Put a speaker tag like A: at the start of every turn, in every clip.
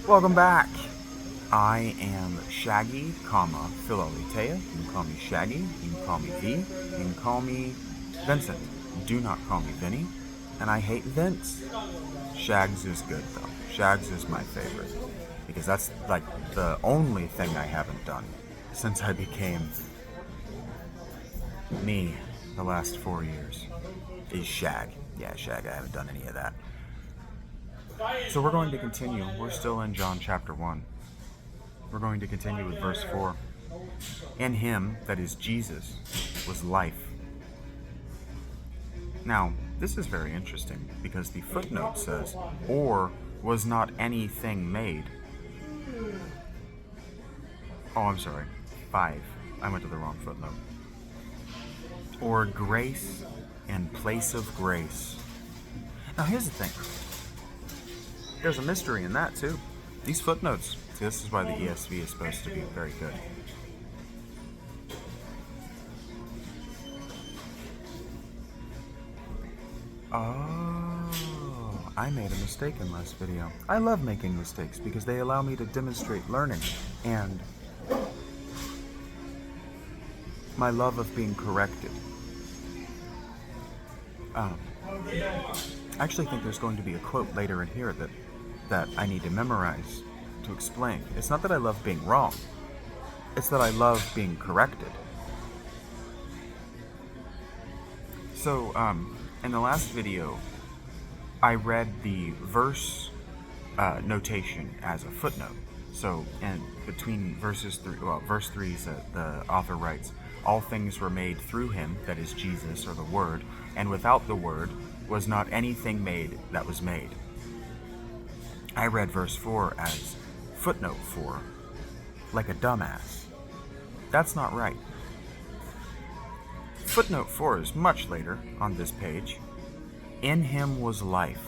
A: Welcome back. I am Shaggy, Philolitea. You can call me Shaggy, you can call me V, you can call me Vincent. Do not call me Vinny, and I hate Vince. Shags is good though. Shags is my favorite, because that's like the only thing I haven't done since I became me the last 4 years, is Shag. Yeah, Shag, I haven't done any of that. So we're going to continue. We're still in John chapter 1. We're going to continue with verse 4. In him, that is Jesus, was life. Now, this is very interesting, because the footnote says, or was not anything made. Oh, I'm sorry. 5. I went to the wrong footnote. Or grace in place of grace. Now, here's the thing. There's a mystery in that, too. These footnotes. See, this is why the ESV is supposed to be very good. Oh, I made a mistake in last video. I love making mistakes because they allow me to demonstrate learning and my love of being corrected. I actually think there's going to be a quote later in here that I need to memorize to explain. It's not that I love being wrong. It's that I love being corrected. So, in the last video, I read the verse notation as a footnote. So, and between verse 3, the author writes, all things were made through him, that is Jesus, or the Word, and without the Word was not anything made that was made. I read verse 4 as footnote 4, like a dumbass. That's not right. Footnote 4 is much later on this page. In him was life,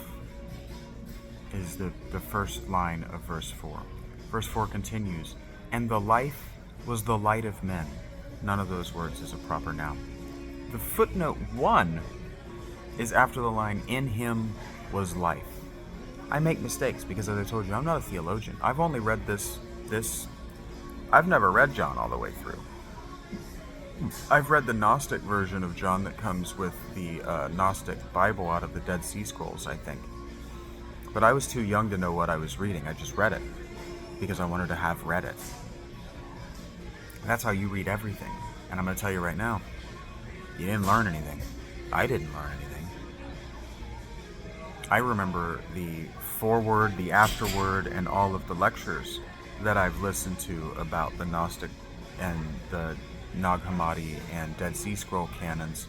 A: is the first line of verse 4. Verse 4 continues, and the life was the light of men. None of those words is a proper noun. The footnote 1 is after the line, in him was life. I make mistakes because, as I told you, I'm not a theologian. I've only read this. I've never read John all the way through. I've read the Gnostic version of John that comes with the Gnostic Bible out of the Dead Sea Scrolls, I think. But I was too young to know what I was reading. I just read it because I wanted to have read it. That's how you read everything. And I'm going to tell you right now, you didn't learn anything. I didn't learn anything. I remember the foreword, the afterword, and all of the lectures that I've listened to about the Gnostic and the Nag Hammadi and Dead Sea Scroll canons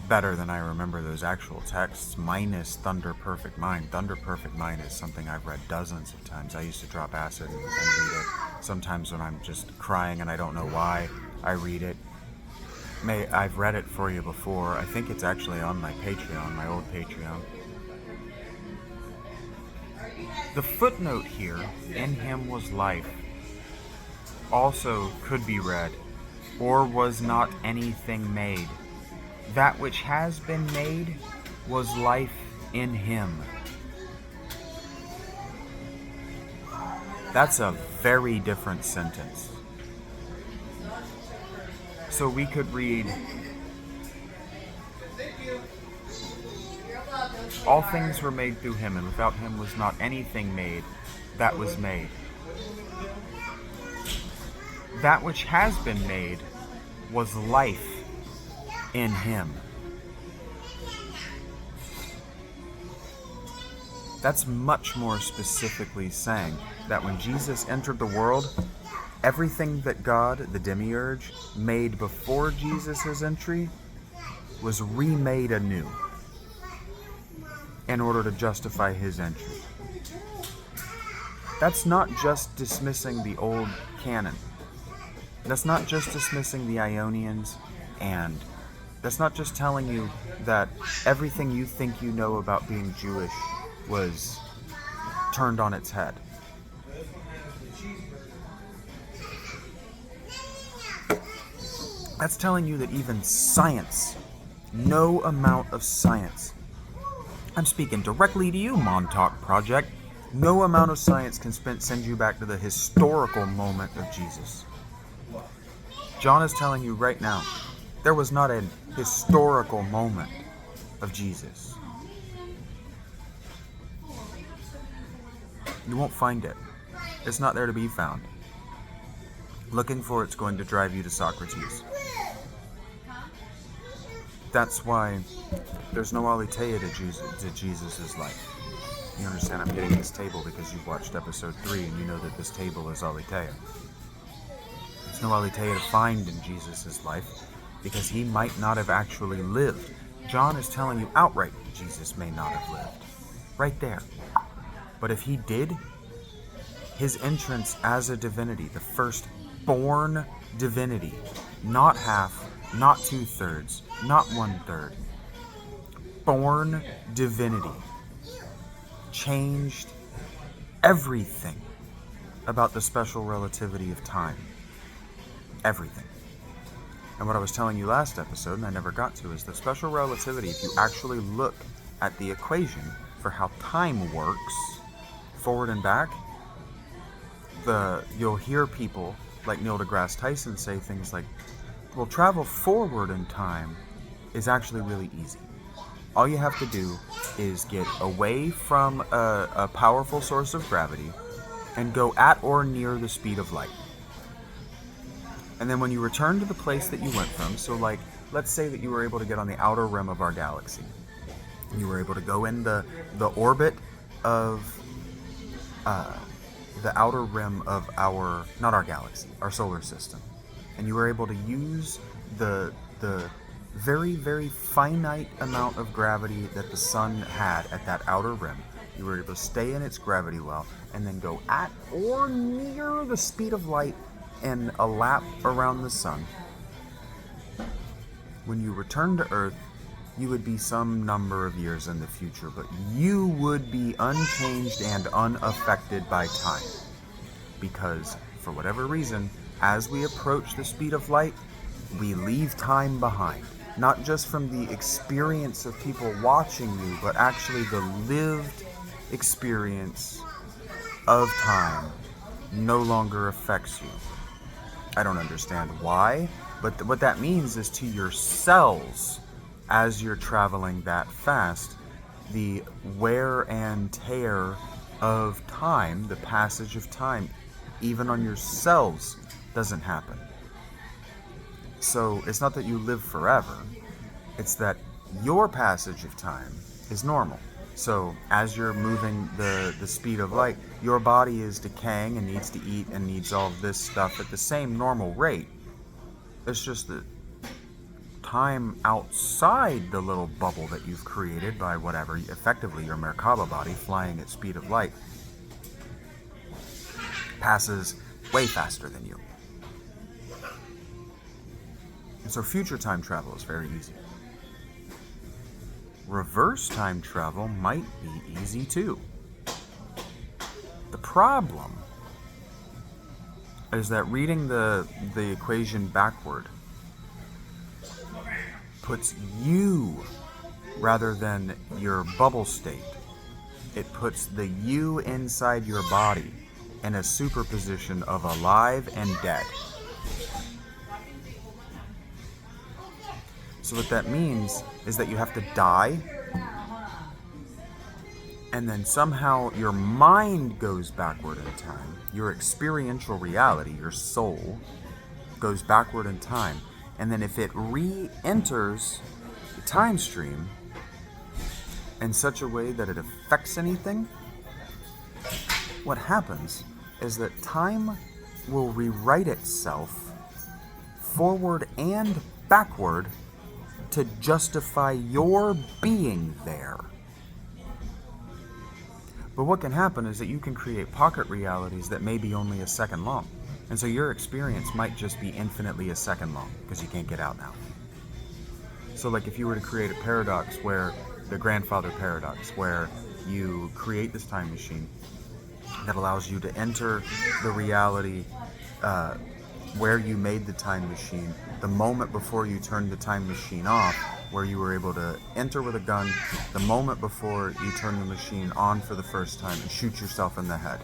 A: better than I remember those actual texts, minus Thunder Perfect Mind. Thunder Perfect Mind is something I've read dozens of times. I used to drop acid and read it. Sometimes when I'm just crying and I don't know why, I read it. I've read it for you before. I think it's actually on my Patreon, my old Patreon. The footnote here, in him was life, also could be read, or was not anything made. That which has been made was life in him. That's a very different sentence. So we could read, all things were made through him, and without him was not anything made that was made. That which has been made was life in him. That's much more specifically saying that when Jesus entered the world, everything that God, the demiurge, made before Jesus' entry was remade anew in order to justify his entry. That's not just dismissing the old canon. That's not just dismissing the Ionians, and that's not just telling you that everything you think you know about being Jewish was turned on its head. That's telling you that even science, no amount of science, I'm speaking directly to you, Montauk Project, No amount of science can send you back to the historical moment of Jesus. John is telling you right now, there was not a historical moment of Jesus. You won't find it. It's not there to be found. Looking for it's going to drive you to Socrates. That's why there's no aletheia to Jesus' life. You understand I'm hitting this table because you've watched episode 3 and you know that this table is aletheia. There's no aletheia to find in Jesus' life because he might not have actually lived. John is telling you outright Jesus may not have lived. Right there. But if he did, his entrance as a divinity, the first-born divinity, not half, not 2/3, not 1/3, born divinity, changed everything about the special relativity of time. Everything. And what I was telling you last episode, and I never got to, is that special relativity, if you actually look at the equation for how time works, forward and back, you'll hear people like Neil deGrasse Tyson say things like, well, travel forward in time is actually really easy. All you have to do is get away from a powerful source of gravity and go at or near the speed of light. And then when you return to the place that you went from, so like, let's say that you were able to get on the outer rim of our galaxy. You were able to go in the orbit of the outer rim of not our galaxy, our solar system. And you were able to use the very, very finite amount of gravity that the sun had at that outer rim. You were able to stay in its gravity well and then go at or near the speed of light in a lap around the sun. When you return to Earth, you would be some number of years in the future, but you would be unchanged and unaffected by time. Because, for whatever reason, as we approach the speed of light, we leave time behind. Not just from the experience of people watching you, but actually the lived experience of time no longer affects you. I don't understand why, but what that means is to your cells, as you're traveling that fast, the wear and tear of time, the passage of time, even on your cells, doesn't happen. So it's not that you live forever, it's that your passage of time is normal. So as you're moving the speed of light, your body is decaying and needs to eat and needs all of this stuff at the same normal rate. It's just that time outside the little bubble that you've created by whatever, effectively your Merkaba body flying at speed of light, passes way faster than you. And so future time travel is very easy. Reverse time travel might be easy too. The problem is that reading the equation backward puts you, rather than your bubble state, it puts the you inside your body in a superposition of alive and dead. So what that means is that you have to die, and then somehow your mind goes backward in time. Your experiential reality, your soul, goes backward in time. And then if it re-enters the time stream in such a way that it affects anything, what happens is that time will rewrite itself forward and backward to justify your being there. But what can happen is that you can create pocket realities that may be only a second long. And so your experience might just be infinitely a second long because you can't get out now. So like if you were to create a paradox where the grandfather paradox, where you create this time machine that allows you to enter the reality where you made the time machine, the moment before you turn the time machine off, where you were able to enter with a gun the moment before you turn the machine on for the first time and shoot yourself in the head.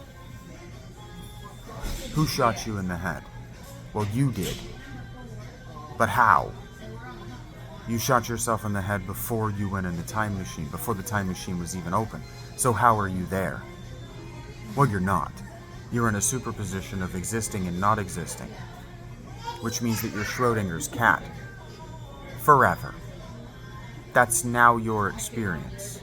A: Who shot you in the head? Well, you did. But how? You shot yourself in the head before you went in the time machine, before the time machine was even open. So how are you there? Well, you're not. You're in a superposition of existing and not existing, which means that you're Schrodinger's cat. Forever. That's now your experience.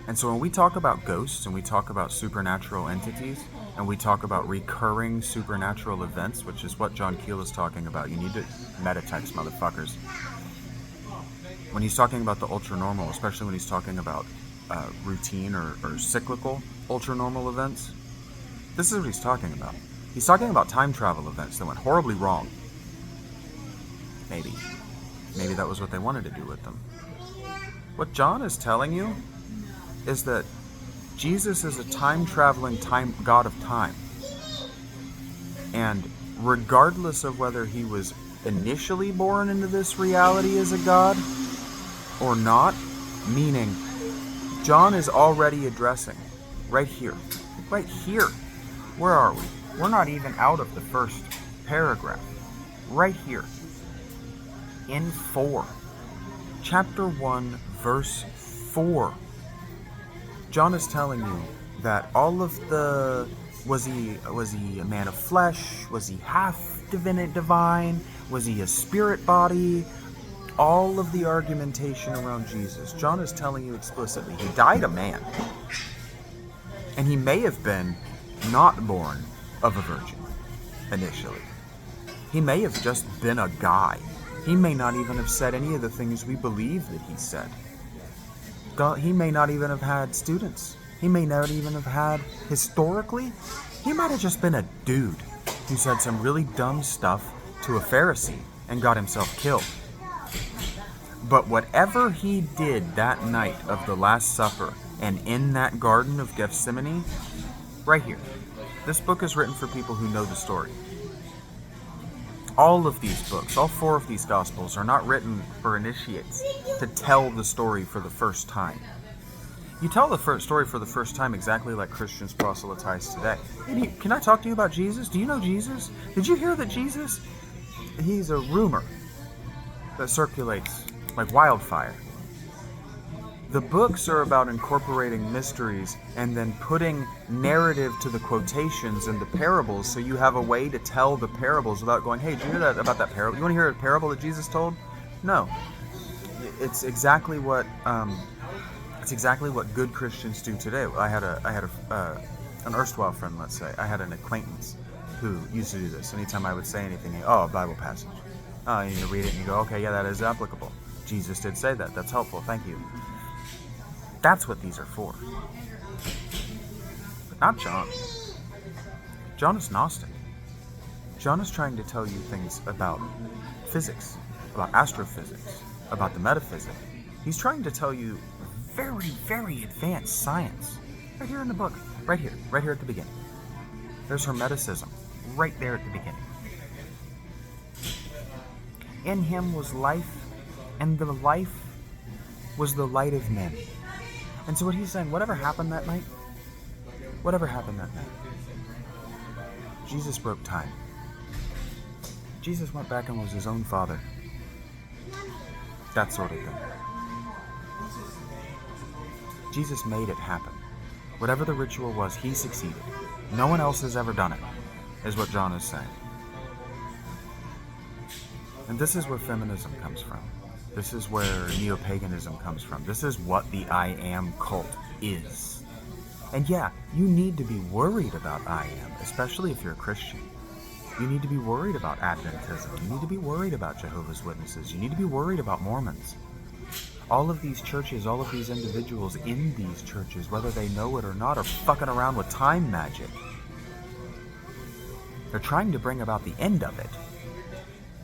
A: And so when we talk about ghosts and we talk about supernatural entities and we talk about recurring supernatural events, which is what John Keel is talking about, you need to metatext, motherfuckers. When he's talking about the ultra-normal, especially when he's talking about routine or cyclical ultra-normal events, this is what he's talking about. He's talking about time travel events that went horribly wrong. Maybe that was what they wanted to do with them. What John is telling you is that Jesus is a time-traveling God of time. And regardless of whether he was initially born into this reality as a God or not, meaning John is already addressing right here. Where are we? We're not even out of the first paragraph. Right here. In 4. Chapter 1, verse 4. John is telling you that all of the... Was he a man of flesh? Was he half divine? Was he a spirit body? All of the argumentation around Jesus. John is telling you explicitly, he died a man. And he may have been not born of a virgin initially. He may have just been a guy. He may not even have said any of the things we believe that he said. He may not even have had students. He may not even have had, historically, he might have just been a dude who said some really dumb stuff to a Pharisee and got himself killed. But whatever he did that night of the Last Supper and in that Garden of Gethsemane, right here, this book is written for people who know the story. All of these books, all 4 of these Gospels, are not written for initiates to tell the story for the first time. You tell the story for the first time exactly like Christians proselytize today. Hey, can I talk to you about Jesus? Do you know Jesus? Did you hear that Jesus? He's a rumor that circulates like wildfire. The books are about incorporating mysteries and then putting narrative to the quotations and the parables so you have a way to tell the parables without going, hey, did you hear that about that parable? You want to hear a parable that Jesus told? No. It's exactly what good Christians do today. I had an erstwhile friend, let's say. I had an acquaintance who used to do this. Anytime I would say anything, a Bible passage. You read it and you go, okay, yeah, that is applicable. Jesus did say that. That's helpful. Thank you. That's what these are for. But not John. John is Gnostic. John is trying to tell you things about physics, about astrophysics, about the metaphysic. He's trying to tell you very, very advanced science. Right here in the book. Right here at the beginning. There's Hermeticism. Right there at the beginning. In him was life, and the life was the light of men. And so what he's saying, whatever happened that night, Jesus broke time. Jesus went back and was his own father. That sort of thing. Jesus made it happen. Whatever the ritual was, he succeeded. No one else has ever done it, is what John is saying. And this is where feminism comes from. This is where neo-paganism comes from. This is what the I Am cult is. And yeah, you need to be worried about I Am, especially if you're a Christian. You need to be worried about Adventism. You need to be worried about Jehovah's Witnesses. You need to be worried about Mormons. All of these churches, all of these individuals in these churches, whether they know it or not, are fucking around with time magic. They're trying to bring about the end of it.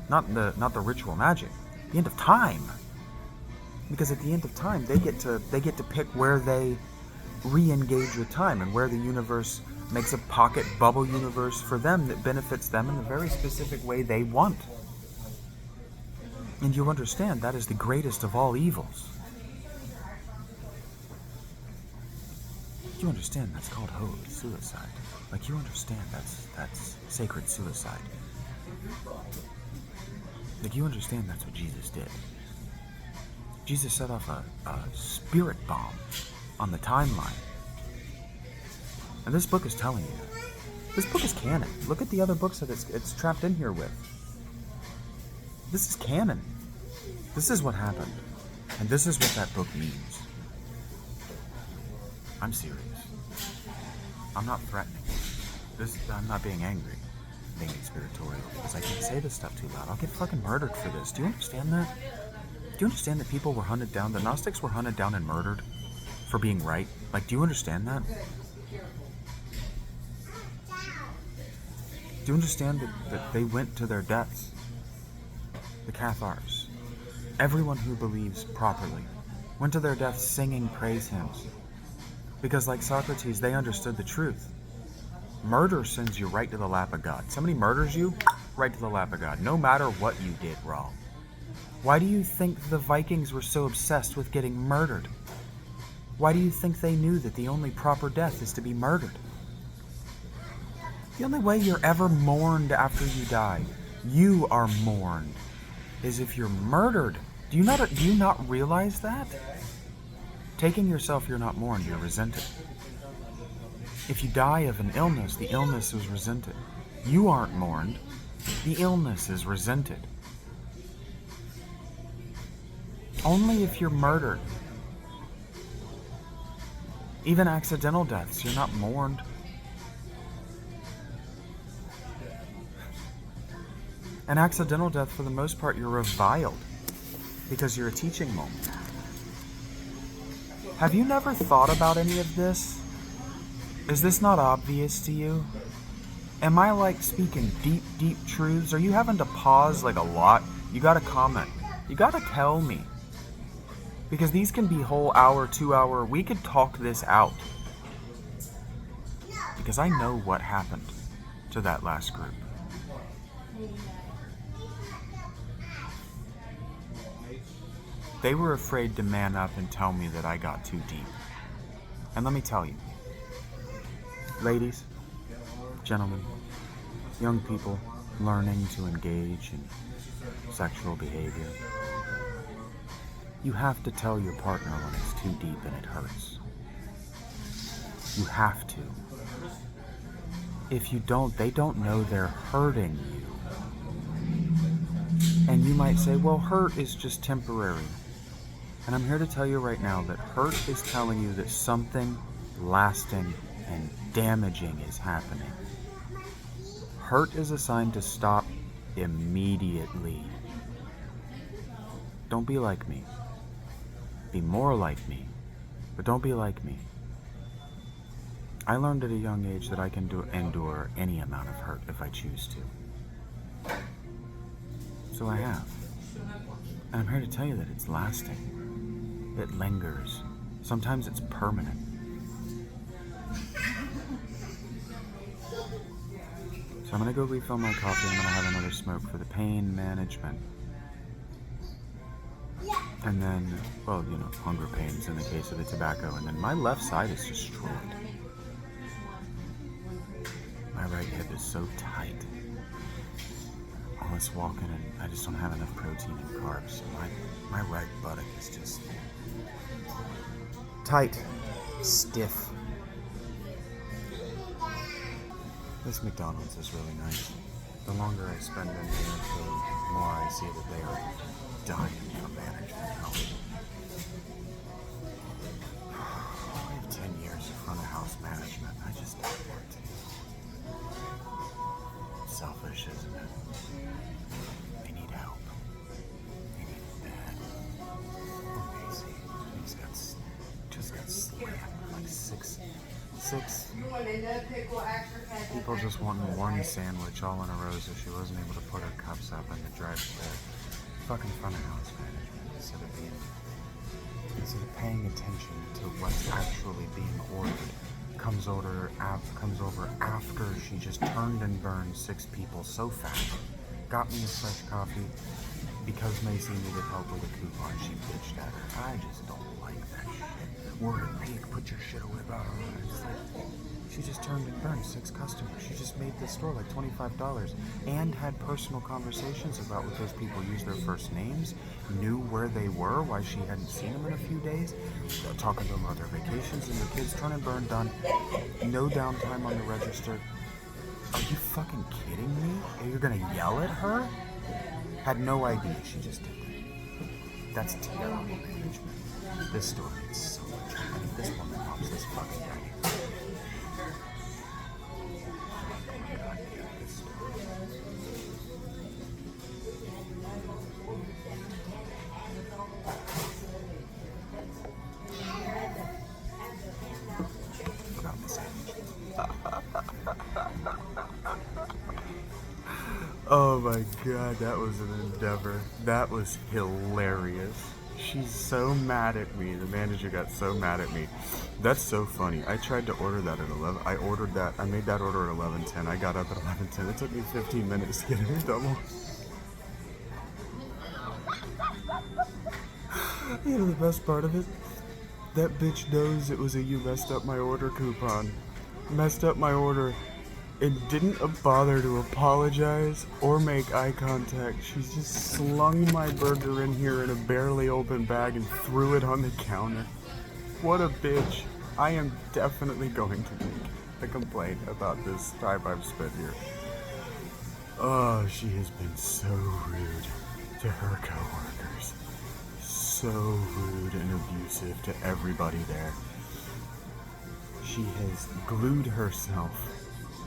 A: Not the ritual magic. The end of time. Because at the end of time, they get to pick where they re-engage with time and where the universe makes a pocket bubble universe for them that benefits them in the very specific way they want. And you understand that is the greatest of all evils. You understand that's called holy suicide. Like, you understand that's sacred suicide. Like, you understand that's what Jesus did. Jesus set off a spirit bomb on the timeline. And this book is telling you that. This book is canon. Look at the other books that it's trapped in here with. This is canon. This is what happened. And this is what that book means. I'm serious. I'm not threatening. I'm not being angry. I'm being conspiratorial because I can't say this stuff too loud. I'll get fucking murdered for this. Do you understand that? Do you understand that people were hunted down? The Gnostics were hunted down and murdered for being right? Like, do you understand that? Do you understand that they went to their deaths? The Cathars. Everyone who believes properly went to their deaths singing praise hymns. Because like Socrates, they understood the truth. Murder sends you right to the lap of God. Somebody murders you, right to the lap of God, no matter what you did wrong. Why do you think the Vikings were so obsessed with getting murdered? Why do you think they knew that the only proper death is to be murdered? The only way you're ever mourned after you die, you are mourned, is if you're murdered. Do you not realize that? Taking yourself, you're not mourned, you're resented. If you die of an illness, the illness is resented. You aren't mourned, the illness is resented. Only if you're murdered. Even accidental deaths, you're not mourned. An accidental death, for the most part, you're reviled because you're a teaching moment. Have you never thought about any of this? Is this not obvious to you? Am I like speaking deep, deep truths? Are you having to pause like a lot? You gotta comment. You gotta tell me. Because these can be whole hour, 2 hour, we could talk this out. Because I know what happened to that last group. They were afraid to man up and tell me that I got too deep. And let me tell you, ladies, gentlemen, young people learning to engage in sexual behavior, you have to tell your partner when it's too deep and it hurts. You have to. If you don't, they don't know they're hurting you. And you might say, well, hurt is just temporary. And I'm here to tell you right now that hurt is telling you that something lasting and damaging is happening. Hurt is a sign to stop immediately. Don't be like me. Be more like me, but don't be like me. I learned at a young age that I can endure any amount of hurt if I choose to. So I have. And I'm here to tell you that it's lasting. It lingers. Sometimes it's permanent. So I'm going to go refill my coffee. I'm going to have another smoke for the pain management. And then, well, you know, hunger pains in the case of the tobacco. And then my left side is destroyed. My right hip is so tight. All this walking and I just don't have enough protein and carbs. So my right buttock is just tight, stiff. This McDonald's is really nice. The longer I spend in here, the more I see that they are dying for management help. I have 10 years of front of house management. I just don't want to. Selfish, isn't it? They need help. They need it bad. Oh, Macy. Just got slammed. Like six people just wanting one sandwich all in a row, so she wasn't able to put her cups up in the fucking front of house management instead of paying attention to what's actually being ordered. Comes over after she just turned and burned 6 people so fast. Got me a fresh coffee, because Macy needed help with a coupon, she bitched at her. I just don't like that shit. We're in peak, put your shit away, blah, blah, blah. It's like, she just turned and burned 6 customers. She just made the store like $25 and had personal conversations about what those people used their first names, knew where they were, why she hadn't seen them in a few days, talking to them about their vacations and their kids. Turn and burn done. No downtime on the register. Are you fucking kidding me? You're gonna yell at her? Had no idea she just did that. That's terrible management. This store needs so much. I mean, this woman helps this fucking guy. God damn this store. Forgot my sandwich. Oh my god, that was an endeavor. That was hilarious. She's so mad at me. The manager got so mad at me. That's so funny. I tried to order that at 11. I made that order at 11:10. I got up at 11:10. It took me 15 minutes to get her double. You know the best part of it? That bitch knows it was a "you messed up my order" coupon. Messed up my order. And didn't bother to apologize or make eye contact. She just slung my burger in here in a barely open bag and threw it on the counter. What a bitch. I am definitely going to make a complaint about this time I've spent here. Oh, she has been so rude to her coworkers. So rude and abusive to everybody there. She has glued herself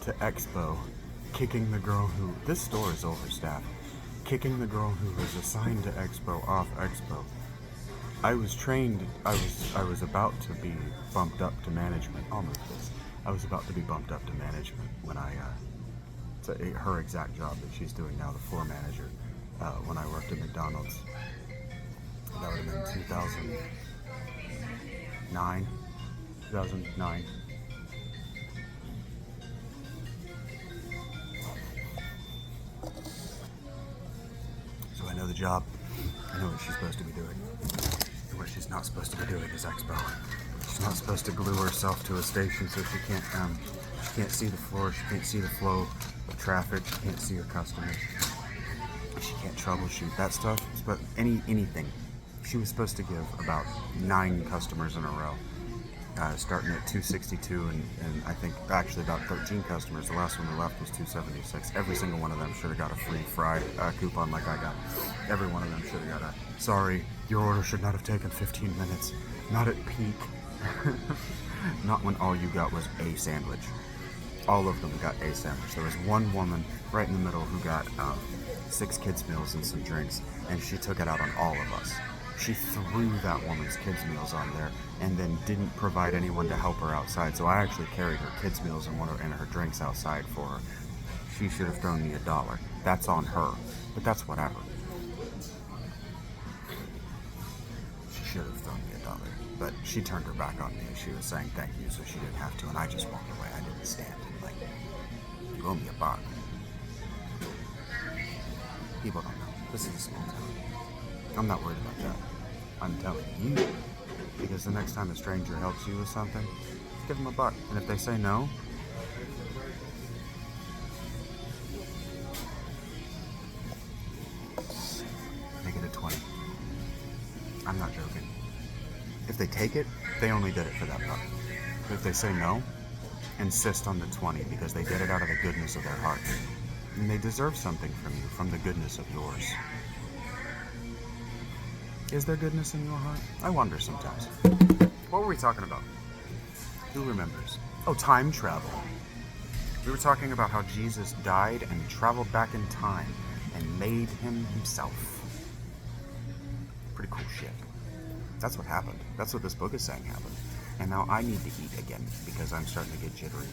A: to Expo, kicking the girl who, this store is overstaffed, kicking the girl who was assigned to Expo off Expo. I was trained, I was about to be bumped up to management, almost this. I was about to be bumped up to management when her exact job that she's doing now, the floor manager, when I worked at McDonald's. That would have been 2009. So I know the job. I know what she's supposed to be doing. And what she's not supposed to be doing is Expo. She's not supposed to glue herself to a station so she can't see the floor, she can't see the flow of traffic, she can't see her customers. She can't troubleshoot that stuff. But anything. She was supposed to give about 9 customers in a row. Starting at 262 and I think actually about 13 customers. The last one we left was 276. Every single one of them should have got a free fry coupon like I got. Every one of them should have got a, sorry, your order should not have taken 15 minutes. Not at peak. Not when all you got was a sandwich. All of them got a sandwich. There was one woman right in the middle who got 6 kids' meals and some drinks, and she took it out on all of us. She threw that woman's kids' meals on there and then didn't provide anyone to help her outside. So I actually carried her kids' meals and her drinks outside for her. She should have thrown me $1. That's on her, but that's whatever. She should have thrown me $1, but she turned her back on me and she was saying thank you, so she didn't have to, and I just walked away. I didn't stand and like, you owe me $1. People don't know. This is a small town. I'm not worried about that. I'm telling you, because the next time a stranger helps you with something, give them $1. And if they say no, make it a 20. I'm not joking. If they take it, they only did it for that $1. But if they say no, insist on the 20 because they did it out of the goodness of their heart. And they deserve something from you, from the goodness of yours. Is there goodness in your heart? I wonder sometimes. What were we talking about? Who remembers? Oh, time travel. We were talking about how Jesus died and traveled back in time and made himself. Pretty cool shit. That's what happened. That's what this book is saying happened. And now I need to eat again because I'm starting to get jittery.